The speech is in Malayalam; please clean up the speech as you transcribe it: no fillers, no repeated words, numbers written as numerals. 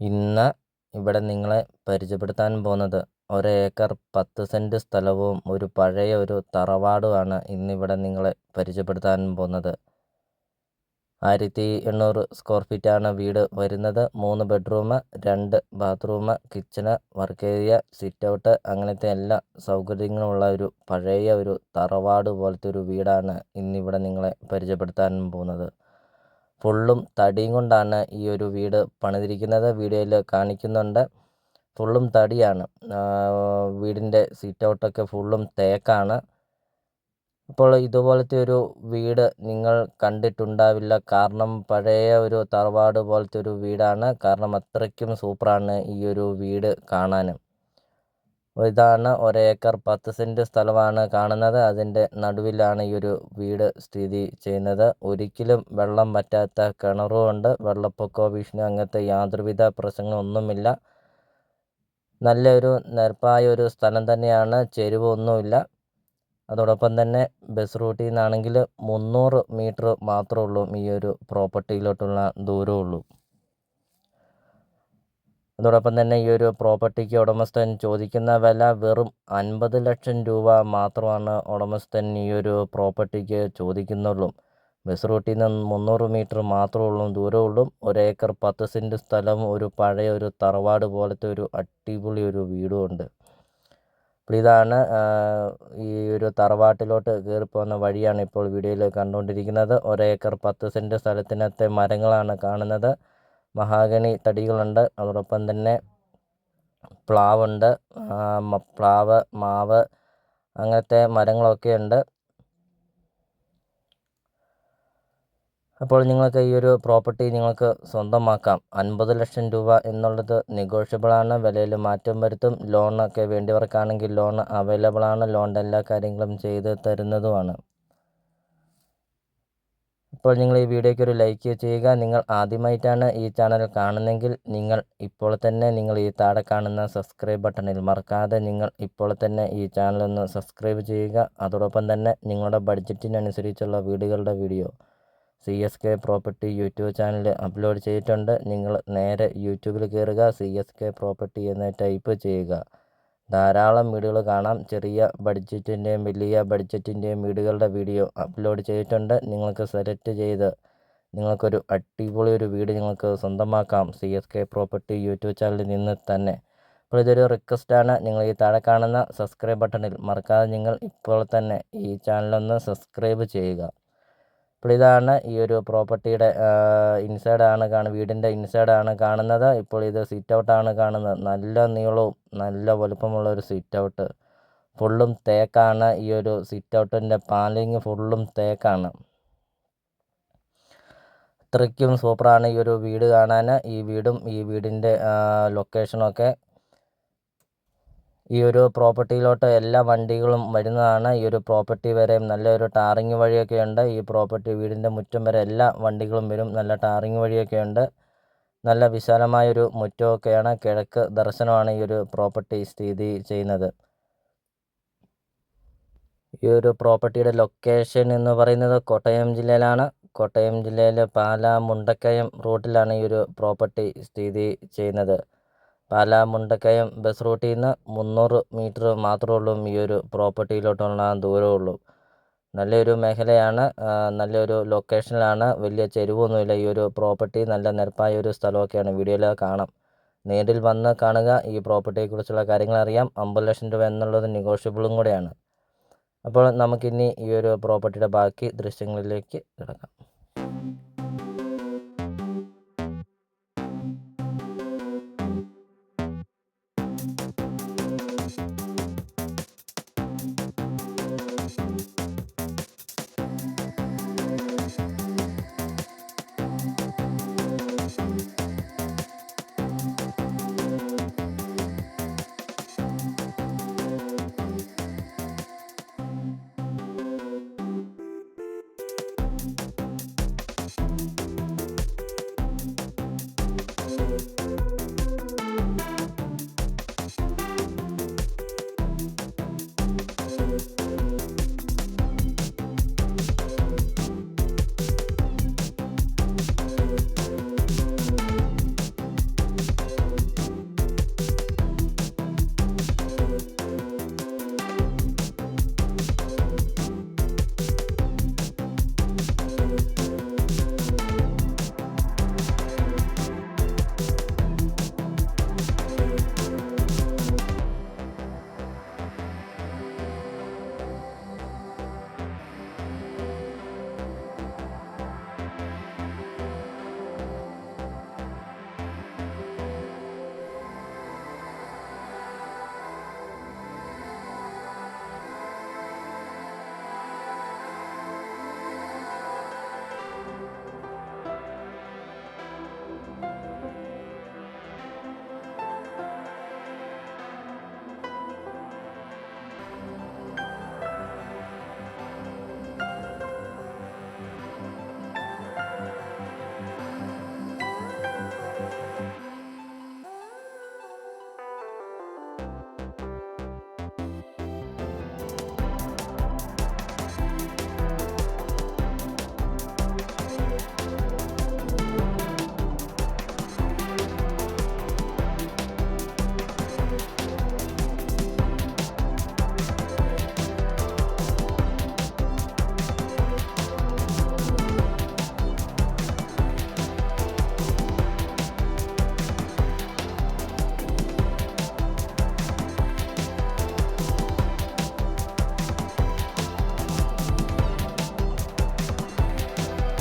ഇന്ന് ഇവിടെ നിങ്ങളെ പരിചയപ്പെടുത്താൻ പോകുന്നത് 1 ഏക്കർ 10 സെന്റ് സ്ഥലവും ഒരു പഴയ ഒരു തറവാടുമാണ് ഇന്നിവിടെ നിങ്ങളെ പരിചയപ്പെടുത്താൻ പോകുന്നത്. 1800 സ്ക്വയർ ഫീറ്റാണ് വീട് വരുന്നത്. 3 bedroom, 2 bathroom, kitchen, work area, sit out അങ്ങനത്തെ എല്ലാ സൗകര്യങ്ങളുമുള്ള ഒരു പഴയ ഒരു തറവാട് പോലത്തെ ഒരു വീടാണ് ഇന്നിവിടെ നിങ്ങളെ പരിചയപ്പെടുത്താൻ പോകുന്നത്. ഫുള്ളും തടിയും കൊണ്ടാണ് ഈ ഒരു വീട് പണിതിരിക്കുന്നത്. വീഡിയോയിൽ കാണിക്കുന്നുണ്ട്. ഫുള്ളും തടിയാണ്. വീടിൻ്റെ സിറ്റ് ഔട്ടൊക്കെ ഫുള്ളും തേക്കാണ്. അപ്പോൾ ഇതുപോലത്തെ ഒരു വീട് നിങ്ങൾ കണ്ടിട്ടുണ്ടാവില്ല. കാരണം പഴയ ഒരു തറവാട് പോലത്തെ ഒരു വീടാണ്. കാരണം അത്രയ്ക്കും സൂപ്പറാണ് ഈ ഒരു വീട് കാണാൻ. ഇതാണ് 1 ഏക്കർ 10 സെന്റ് സ്ഥലമാണ് കാണുന്നത്. അതിൻ്റെ നടുവിലാണ് ഈ ഒരു വീട് സ്ഥിതി ചെയ്യുന്നത്. ഒരിക്കലും വെള്ളം വറ്റാത്ത കിണറുമുണ്ട്. വെള്ളപ്പൊക്കമോ ഭീഷണി അങ്ങനത്തെ യാതൊരുവിധ പ്രശ്നങ്ങളൊന്നുമില്ല. നല്ലൊരു നിരപ്പായ ഒരു സ്ഥലം തന്നെയാണ്. ചെരുവൊന്നുമില്ല. അതോടൊപ്പം തന്നെ ബസ് റൂട്ടിൽ നിന്നാണെങ്കിൽ 300 മീറ്റർ മാത്രമേ ഉള്ളൂ ഈ ഒരു പ്രോപ്പർട്ടിയിലോട്ടുള്ള ദൂരമുള്ളൂ. അതോടൊപ്പം തന്നെ ഈ ഒരു പ്രോപ്പർട്ടിക്ക് ഉടമസ്ഥൻ ചോദിക്കുന്ന വില വെറും 50 ലക്ഷം രൂപ മാത്രമാണ് ഉടമസ്ഥൻ ഈ ഒരു പ്രോപ്പർട്ടിക്ക് ചോദിക്കുന്നുള്ളൂ. ബസ് റൂട്ടിൽ നിന്ന് 300 മീറ്റർ മാത്രമേ ദൂരമുള്ളൂ. 1 ഏക്കർ 10 സെന്റ് സ്ഥലം, ഒരു പഴയ ഒരു തറവാട് പോലത്തെ ഒരു അടിപൊളി ഒരു വീടും ഉണ്ട്. അപ്പോൾ ഇതാണ് ഈ ഒരു തറവാട്ടിലോട്ട് കയറിപ്പോകുന്ന വഴിയാണ് ഇപ്പോൾ വീഡിയോയിൽ കണ്ടുകൊണ്ടിരിക്കുന്നത്. 1 ഏക്കർ 10 സെന്റ് സ്ഥലത്തിനകത്തെ മരങ്ങളാണ് കാണുന്നത്. മഹാഗണി തടികളുണ്ട്. അതോടൊപ്പം തന്നെ പ്ലാവുണ്ട്. പ്ലാവ്, മാവ് അങ്ങനത്തെ മരങ്ങളൊക്കെ ഉണ്ട്. അപ്പോൾ നിങ്ങൾക്ക് ഈ ഒരു പ്രോപ്പർട്ടി നിങ്ങൾക്ക് സ്വന്തമാക്കാം. 50 ലക്ഷം രൂപ എന്നുള്ളത് നെഗോഷ്യബിളാണ്. വിലയിൽ മാറ്റം വരുത്തും. ലോണൊക്കെ വേണ്ടിയവർക്കാണെങ്കിൽ ലോൺ അവൈലബിളാണ്. ലോണിൻ്റെ എല്ലാ കാര്യങ്ങളും ചെയ്ത് തരുന്നതുമാണ്. ഇപ്പോൾ നിങ്ങൾ ഈ വീഡിയോയ്ക്ക് ഒരു ലൈക്ക് ചെയ്യുക. നിങ്ങൾ ആദ്യമായിട്ടാണ് ഈ ചാനൽ കാണുന്നതെങ്കിൽ നിങ്ങൾ ഇപ്പോൾ തന്നെ ഈ താഴെ കാണുന്ന സബ്സ്ക്രൈബ് ബട്ടണിൽ മറക്കാതെ നിങ്ങൾ ഇപ്പോൾ തന്നെ ഈ ചാനൽ ഒന്ന് സബ്സ്ക്രൈബ് ചെയ്യുക. അതോടൊപ്പം തന്നെ നിങ്ങളുടെ ബഡ്ജറ്റിനനുസരിച്ചുള്ള വീടുകളുടെ video CSK property YouTube channel upload ചെയ്തിട്ടുണ്ട്. നിങ്ങൾ നേരെ യൂട്യൂബിൽ കയറുക, CSK പ്രോപ്പർട്ടി എന്ന് ടൈപ്പ് ചെയ്യുക. ധാരാളം വീടുകൾ കാണാം. ചെറിയ ബഡ്ജറ്റിൻ്റെയും വലിയ ബഡ്ജറ്റിൻ്റെയും വീടുകളുടെ വീഡിയോ അപ്ലോഡ് ചെയ്തിട്ടുണ്ട്. നിങ്ങൾക്ക് സെലക്ട് ചെയ്ത് നിങ്ങൾക്കൊരു അടിപൊളി ഒരു വീട് നിങ്ങൾക്ക് സ്വന്തമാക്കാം CSK പ്രോപ്പർട്ടി യൂട്യൂബ് ചാനലിൽ നിന്ന് തന്നെ. അപ്പോൾ ഇതൊരു റിക്വസ്റ്റാണ്. നിങ്ങൾ ഈ താഴെ കാണുന്ന സബ്സ്ക്രൈബ് ബട്ടണിൽ മറക്കാതെ നിങ്ങൾ ഇപ്പോൾ തന്നെ ഈ ചാനലൊന്ന് സബ്സ്ക്രൈബ് ചെയ്യുക. അപ്പോൾ ഇതാണ് ഈ ഒരു പ്രോപ്പർട്ടിയുടെ വീടിൻ്റെ ഇൻസൈഡാണ് കാണുന്നത്. ഇപ്പോൾ ഇത് സിറ്റ് ഔട്ടാണ് കാണുന്നത്. നല്ല നീളവും നല്ല വലുപ്പമുള്ള ഒരു സിറ്റ് ഔട്ട്. ഫുള്ളും തേക്കാണ്. ഈ ഒരു സിറ്റ് ഔട്ടിൻ്റെ പാനലിങ് ഫുള്ളും തേക്കാണ്. അത്രയ്ക്കും സൂപ്പറാണ് ഈ ഒരു വീട് കാണാൻ. ഈ വീടും ഈ വീടിൻ്റെ ലൊക്കേഷനൊക്കെ ഈ ഒരു പ്രോപ്പർട്ടിയിലോട്ട് എല്ലാ വണ്ടികളും വരുന്നതാണ്. ഈ ഒരു പ്രോപ്പർട്ടി വരെ നല്ലൊരു ടാറിങ് വഴിയൊക്കെ ഉണ്ട്. ഈ പ്രോപ്പർട്ടി വീടിൻ്റെ മുറ്റം വരെ എല്ലാ വണ്ടികളും വരും. നല്ല ടാറിങ് വഴിയൊക്കെ ഉണ്ട്. നല്ല വിശാലമായൊരു മുറ്റമൊക്കെയാണ്. കിഴക്ക് ദർശനമാണ് ഈ ഒരു പ്രോപ്പർട്ടി സ്ഥിതി ചെയ്യുന്നത്. ഈ ഒരു പ്രോപ്പർട്ടിയുടെ ലൊക്കേഷൻ എന്ന് പറയുന്നത് കോട്ടയം ജില്ലയിലാണ്. കോട്ടയം ജില്ലയിലെ പാലാ മുണ്ടക്കയം റൂട്ടിലാണ് ഈ ഒരു പ്രോപ്പർട്ടി സ്ഥിതി ചെയ്യുന്നത്. പാലാ മുണ്ടക്കയം ബസ് റൂട്ടിൽ നിന്ന് 300 മീറ്റർ മാത്രമേ ഉള്ളൂ ഈ ഒരു പ്രോപ്പർട്ടിയിലോട്ടുള്ള ദൂരമുള്ളൂ. നല്ലൊരു മേഖലയാണ്. നല്ലൊരു ലൊക്കേഷനിലാണ്. വലിയ ചെരുവൊന്നുമില്ല. ഈ ഒരു പ്രോപ്പർട്ടി നല്ല നിരപ്പായ ഒരു സ്ഥലമൊക്കെയാണ്. വീഡിയോയിൽ കാണാം. നേരിൽ വന്ന് കാണുക. ഈ പ്രോപ്പർട്ടിയെക്കുറിച്ചുള്ള കാര്യങ്ങൾ അറിയാം. 50 ലക്ഷം രൂപ എന്നുള്ളത് നെഗോഷ്യബിളും കൂടെയാണ്. അപ്പോൾ നമുക്കിനി ഈ ഒരു പ്രോപ്പർട്ടിയുടെ ബാക്കി ദൃശ്യങ്ങളിലേക്ക് കിടക്കാം.